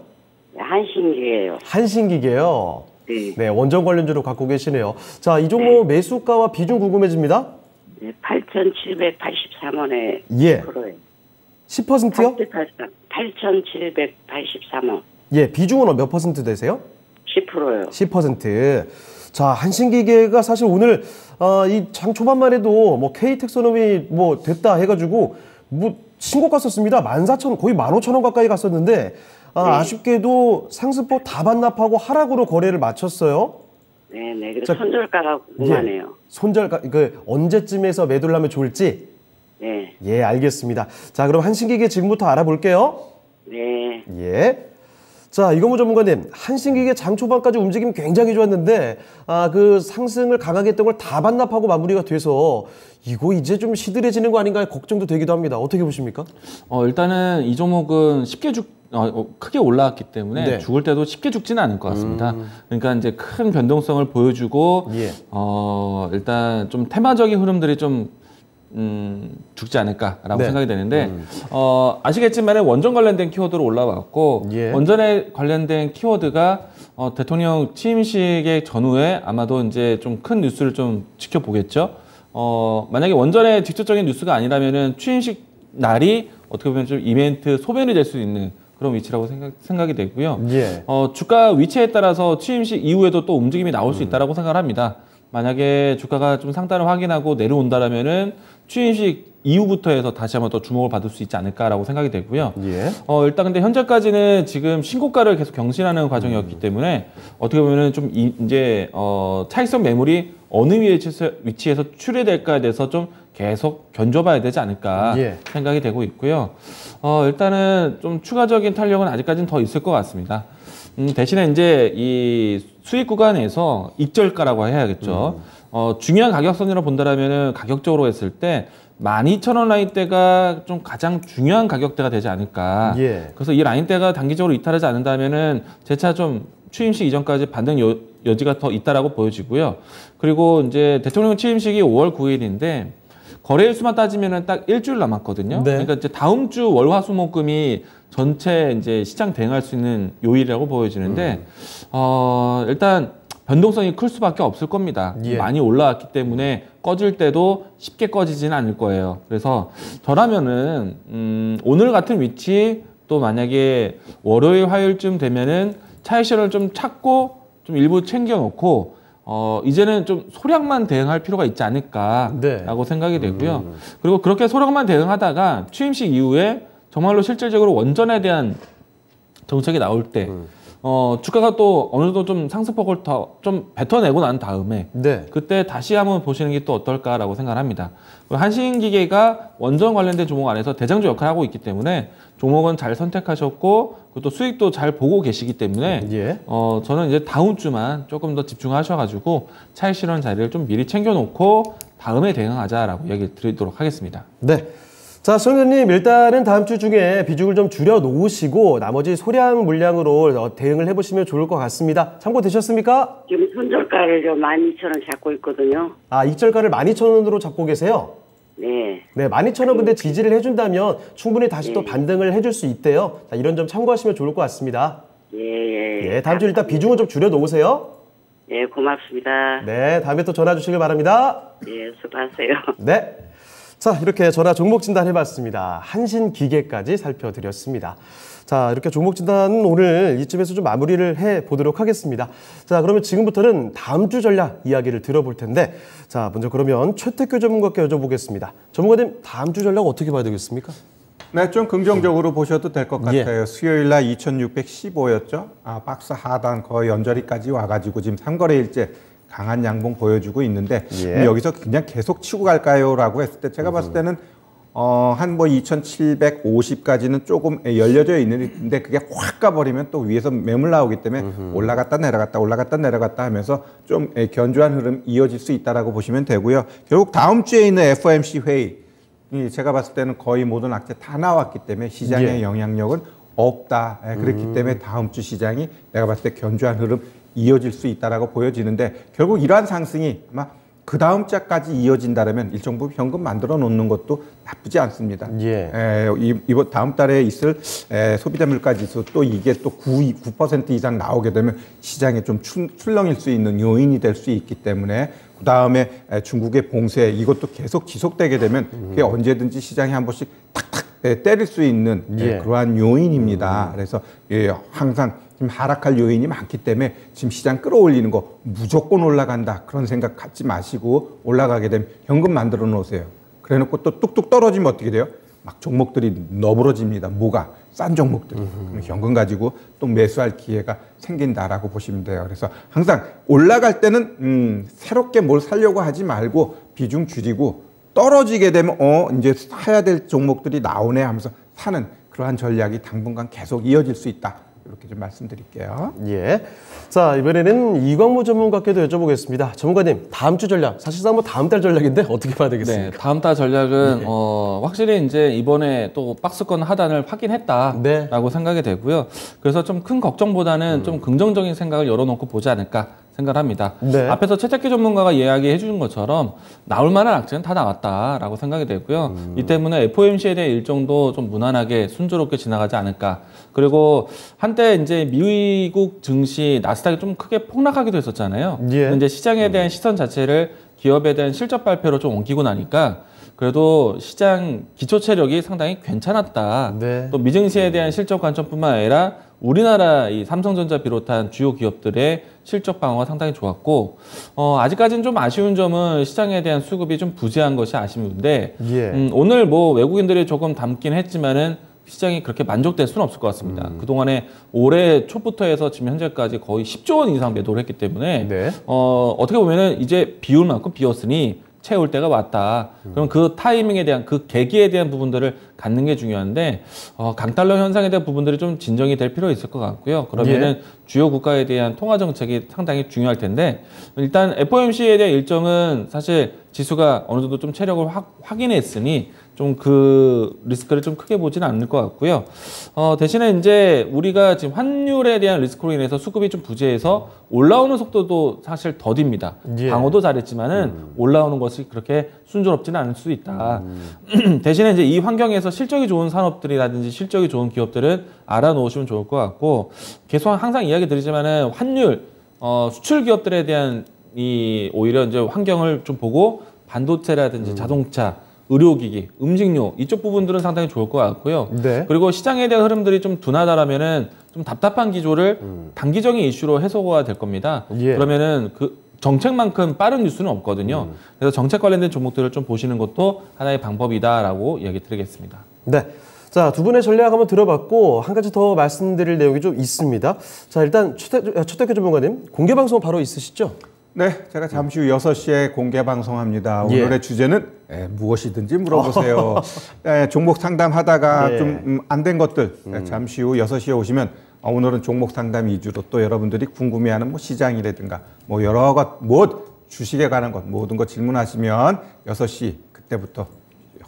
한신기예요. 한신기계요. 네, 네, 원전 관련주로 갖고 계시네요. 자, 이 종목 매수가와 비중 궁금해집니다. 네 8,783원에 예. 10%예요. 10%요? 8,783원. 예, 비중은 몇 퍼센트 되세요? 10%요. 10%. 자, 한신기계가 사실 오늘 이 장 초반만 해도 K텍소놈이 됐다 해가지고 신고가 갔었습니다. 14,000원, 거의 15,000원 가까이 갔었는데 아쉽게도 상승폭 다 반납하고 하락으로 거래를 마쳤어요. 네. 그래서 손절가가 궁금하네요. 손절가 언제쯤에서 매도를 하면 좋을지. 네. 예, 알겠습니다. 자, 그럼 한신기계 지금부터 알아볼게요. 네. 예. 자, 이건무 전문가님, 한신기계 장 초반까지 움직임이 굉장히 좋았는데 그 상승을 강하게 했던 걸 다 반납하고 마무리가 돼서 이거 이제 좀 시들해지는 거 아닌가 걱정도 되기도 합니다. 어떻게 보십니까? 일단은 이 종목은 쉽게 크게 올라왔기 때문에 네. 죽을 때도 쉽게 죽지는 않을 것 같습니다. 그러니까 이제 큰 변동성을 보여주고 예. 일단 좀 테마적인 흐름들이 좀 죽지 않을까라고 네. 생각이 되는데 아시겠지만 원전 관련된 키워드로 올라왔고 예. 원전에 관련된 키워드가 대통령 취임식의 전후에 아마도 이제 좀 큰 뉴스를 좀 지켜보겠죠. 만약에 원전의 직접적인 뉴스가 아니라면은 취임식 날이 어떻게 보면 좀 이벤트 소변이 될 수 있는 그런 위치라고 생각이 되고요. 예. 주가 위치에 따라서 취임식 이후에도 또 움직임이 나올 수 있다라고 생각을 합니다. 만약에 주가가 좀 상단을 확인하고 내려온다라면은 취임식 이후부터 해서 다시 한번 더 주목을 받을 수 있지 않을까라고 생각이 되고요. 예. 일단 근데 현재까지는 지금 신고가를 계속 경신하는 과정이었기 때문에 어떻게 보면은 좀 이제 차익성 매물이 어느 위치에서 출회될까에 대해서 좀 계속 견줘봐야 되지 않을까 예. 생각이 되고 있고요. 일단은 좀 추가적인 탄력은 아직까지는 더 있을 것 같습니다. 대신에 이제 이 수익 구간에서 익절가라고 해야겠죠. 중요한 가격선으로 본다라면은 가격적으로 했을 때 12,000원 라인대가 좀 가장 중요한 가격대가 되지 않을까. 예. 그래서 이 라인대가 단기적으로 이탈하지 않는다면은 재차 좀 취임식 이전까지 반등 여지가 더 있다라고 보여지고요. 그리고 이제 대통령 취임식이 5월 9일인데 거래일수만 따지면은 딱 일주일 남았거든요. 네. 그러니까 이제 다음 주 월화수목금이 전체 이제 시장 대응할 수 있는 요일이라고 보여지는데 일단 변동성이 클 수밖에 없을 겁니다. 예. 많이 올라왔기 때문에 꺼질 때도 쉽게 꺼지지는 않을 거예요. 그래서 저라면은 오늘 같은 위치 또 만약에 월요일 화요일쯤 되면은 차익 실현을 좀 찾고 좀 일부 챙겨놓고 이제는 좀 소량만 대응할 필요가 있지 않을까라고 네. 생각이 되고요. 그리고 그렇게 소량만 대응하다가 취임식 이후에 정말로 실질적으로 원전에 대한 정책이 나올 때 주가가 또 어느 정도 좀 상승폭을 더 좀 뱉어내고 난 다음에 네. 그때 다시 한번 보시는 게 또 어떨까라고 생각합니다. 한신기계가 원전 관련된 종목 안에서 대장주 역할을 하고 있기 때문에 종목은 잘 선택하셨고 또 수익도 잘 보고 계시기 때문에 예. 저는 이제 다음 주만 조금 더 집중하셔가지고 차익 실현 자리를 좀 미리 챙겨놓고 다음에 대응하자라고 얘기 드리도록 하겠습니다. 네. 자, 시청자님 일단은 다음 주 중에 비중을 좀 줄여 놓으시고 나머지 소량 물량으로 대응을 해보시면 좋을 것 같습니다. 참고되셨습니까? 지금 손절가를 좀 12,000원 잡고 있거든요. 아, 익절가를 12,000원으로 잡고 계세요? 네. 네, 12,000원 근데 지지를 해준다면 충분히 다시 또 반등을 해줄 수 있대요. 자, 이런 점 참고하시면 좋을 것 같습니다. 예. 예, 다음 주 일단 비중을 좀 줄여 놓으세요. 예, 고맙습니다. 네, 다음에 또 전화 주시길 바랍니다. 예, 수고하세요. 네. 자, 이렇게 전화 종목 진단 해봤습니다. 한신기계까지 살펴드렸습니다. 자, 이렇게 종목 진단은 오늘 이쯤에서 좀 마무리를 해보도록 하겠습니다. 자, 그러면 지금부터는 다음 주 전략 이야기를 들어볼 텐데, 자, 먼저 그러면 최태규 전문가께 여쭤보겠습니다. 전문가님, 다음 주 전략 어떻게 봐야 되겠습니까? 네, 좀 긍정적으로 보셔도 될 것 예. 같아요. 수요일 날 2615였죠. 박스 하단 거의 연저리까지 와가지고 지금 3거래일째 강한 양봉 보여주고 있는데 예. 여기서 그냥 계속 치고 갈까요? 라고 했을 때 제가 봤을 때는 한 뭐 2750까지는 조금 열려져 있는데 그게 확 가버리면 또 위에서 매물 나오기 때문에 올라갔다 내려갔다 하면서 좀 견조한 흐름 이어질 수 있다라고 보시면 되고요. 결국 다음 주에 있는 FOMC 회의 제가 봤을 때는 거의 모든 악재 다 나왔기 때문에 시장의 예. 영향력은 없다. 그렇기 때문에 다음 주 시장이 내가 봤을 때 견조한 흐름 이어질 수 있다라고 보여지는데 결국 이러한 상승이 아마 그 다음 주까지 이어진다면 일정 부분 현금 만들어 놓는 것도 나쁘지 않습니다. 예. 이번 다음 달에 있을 소비자 물가지수 또 이게 또 9% 이상 나오게 되면 시장에 좀 출렁일 수 있는 요인이 될 수 있기 때문에 그 다음에 중국의 봉쇄 이것도 계속 지속되게 되면 그게 언제든지 시장에 한 번씩 탁탁 때릴 수 있는 예. 그러한 요인입니다. 그래서 항상 지금 하락할 요인이 많기 때문에 지금 시장 끌어올리는 거 무조건 올라간다 그런 생각 갖지 마시고 올라가게 되면 현금 만들어 놓으세요. 그래 놓고 또 뚝뚝 떨어지면 어떻게 돼요? 막 종목들이 너부러집니다. 뭐가? 싼 종목들이. 그럼 현금 가지고 또 매수할 기회가 생긴다라고 보시면 돼요. 그래서 항상 올라갈 때는 새롭게 뭘 사려고 하지 말고 비중 줄이고 떨어지게 되면 이제 사야 될 종목들이 나오네 하면서 사는 그러한 전략이 당분간 계속 이어질 수 있다. 이렇게 좀 말씀드릴게요. 예. 자, 이번에는 이광무 전문가께도 여쭤보겠습니다. 전문가님, 다음 주 전략, 사실상 뭐 다음 달 전략인데 어떻게 봐야 되겠습니까? 네, 다음 달 전략은 확실히 이제 이번에 또 박스권 하단을 확인했다라고 네. 생각이 되고요. 그래서 좀 큰 걱정보다는 좀 긍정적인 생각을 열어놓고 보지 않을까 생각합니다. 네. 앞에서 최태규 전문가가 이야기해 주신 것처럼 나올 만한 악재는 다 나왔다라고 생각이 되고요. 이 때문에 FOMC에 대한 일정도 좀 무난하게 순조롭게 지나가지 않을까. 그리고 한때 이제 미국 증시 나스닥이 좀 크게 폭락하기도 했었잖아요. 예. 이제 시장에 대한 시선 자체를 기업에 대한 실적 발표로 좀 옮기고 나니까 그래도 시장 기초 체력이 상당히 괜찮았다. 네. 또 미증시에 대한 실적 관점뿐만 아니라 우리나라 이 삼성전자 비롯한 주요 기업들의 실적 방어가 상당히 좋았고 아직까지는 좀 아쉬운 점은 시장에 대한 수급이 좀 부재한 것이 아쉬운데 예. 오늘 뭐 외국인들이 조금 담긴 했지만은 시장이 그렇게 만족될 수는 없을 것 같습니다. 그동안에 올해 초부터 해서 지금 현재까지 거의 10조 원 이상 매도를 했기 때문에 네. 어떻게 보면은 이제 비울 만큼 비었으니 채울 때가 왔다. 그럼 그 타이밍에 대한 그 계기에 대한 부분들을 갖는 게 중요한데 강달러 현상에 대한 부분들이 좀 진정이 될 필요가 있을 것 같고요. 그러면은 주요 국가에 대한 통화 정책이 상당히 중요할 텐데 일단 FOMC에 대한 일정은 사실 지수가 어느 정도 좀 체력을 확인했으니 좀 그 리스크를 좀 크게 보지는 않을 것 같고요. 대신에 이제 우리가 지금 환율에 대한 리스크로 인해서 수급이 좀 부재해서 올라오는 속도도 사실 더딥니다. 예. 방어도 잘했지만은 올라오는 것이 그렇게 순조롭지는 않을 수 있다. 대신에 이제 이 환경에서 실적이 좋은 산업들이라든지 실적이 좋은 기업들은 알아놓으시면 좋을 것 같고, 계속 항상 이야기 드리지만은 환율, 수출 기업들에 대한 이 오히려 이제 환경을 좀 보고 반도체라든지 자동차, 의료기기, 음식료 이쪽 부분들은 상당히 좋을 것 같고요. 네. 그리고 시장에 대한 흐름들이 좀 둔하다라면은 좀 답답한 기조를 단기적인 이슈로 해소가 될 겁니다. 예. 그러면은 그 정책만큼 빠른 뉴스는 없거든요. 그래서 정책 관련된 종목들을 좀 보시는 것도 하나의 방법이다라고 이야기 드리겠습니다. 네. 자, 두 분의 전략 한번 들어봤고 한 가지 더 말씀드릴 내용이 좀 있습니다. 자, 일단 최태규 전문가님, 공개 방송 바로 있으시죠? 네, 제가 잠시 후 6시에 공개 방송합니다. 예. 오늘의 주제는 무엇이든지 물어보세요. 종목 상담하다가 예. 좀 안 된 것들 잠시 후 6시에 오시면 오늘은 종목 상담 위주로 또 여러분들이 궁금해하는 뭐 시장이라든가 뭐 여러 것, 뭐 주식에 관한 것 모든 거 질문하시면 6시 그때부터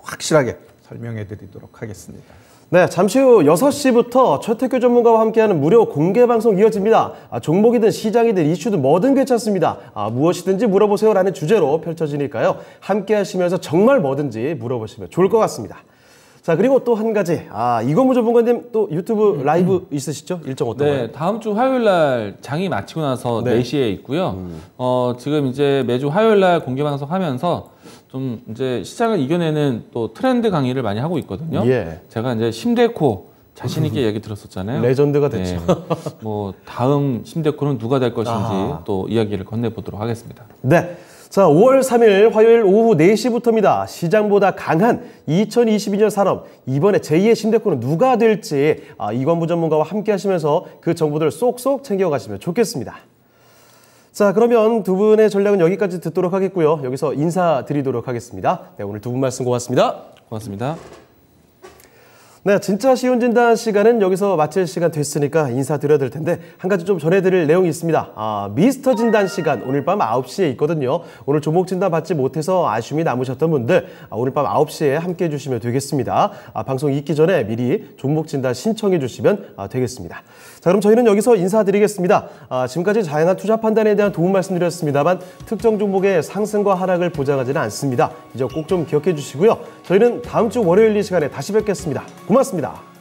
확실하게 설명해 드리도록 하겠습니다. 네, 잠시 후 6시부터 최태규 전문가와 함께하는 무료 공개 방송 이어집니다. 종목이든 시장이든 이슈든 뭐든 괜찮습니다. 무엇이든지 물어보세요라는 주제로 펼쳐지니까요. 함께 하시면서 정말 뭐든지 물어보시면 좋을 것 같습니다. 자, 그리고 또 한 가지. 이건무 전문가님 또 유튜브 라이브 있으시죠? 일정 어떤가요? 네, 다음 주 화요일 날 장이 마치고 나서 네. 4시에 있고요. 지금 이제 매주 화요일 날 공개 방송 하면서 좀 이제 시장을 이겨내는 또 트렌드 강의를 많이 하고 있거든요. 예. 제가 이제 심데코 자신 있게 얘기 들었었잖아요. 레전드가 됐죠. 네. 뭐 다음 심데코는 누가 될 것인지 또 이야기를 건네보도록 하겠습니다. 네. 자, 5월 3일 화요일 오후 4시부터입니다. 시장보다 강한 2022년 산업, 이번에 제2의 신대코는 누가 될지 이건무 전문가와 함께 하시면서 그 정보들을 쏙쏙 챙겨가시면 좋겠습니다. 자, 그러면 두 분의 전략은 여기까지 듣도록 하겠고요. 여기서 인사드리도록 하겠습니다. 네, 오늘 두 분 말씀 고맙습니다. 고맙습니다. 네, 진짜 쉬운 진단 시간은 여기서 마칠 시간 됐으니까 인사드려야 될 텐데 한 가지 좀 전해드릴 내용이 있습니다. 미스터 진단 시간 오늘 밤 9시에 있거든요. 오늘 종목 진단 받지 못해서 아쉬움이 남으셨던 분들 오늘 밤 9시에 함께 해주시면 되겠습니다. 방송 있기 전에 미리 종목 진단 신청해 주시면 되겠습니다. 자, 그럼 저희는 여기서 인사드리겠습니다. 지금까지 다양한 투자 판단에 대한 도움 말씀드렸습니다만 특정 종목의 상승과 하락을 보장하지는 않습니다. 이 점 꼭 좀 기억해 주시고요. 저희는 다음 주 월요일 이 시간에 다시 뵙겠습니다. 고맙습니다.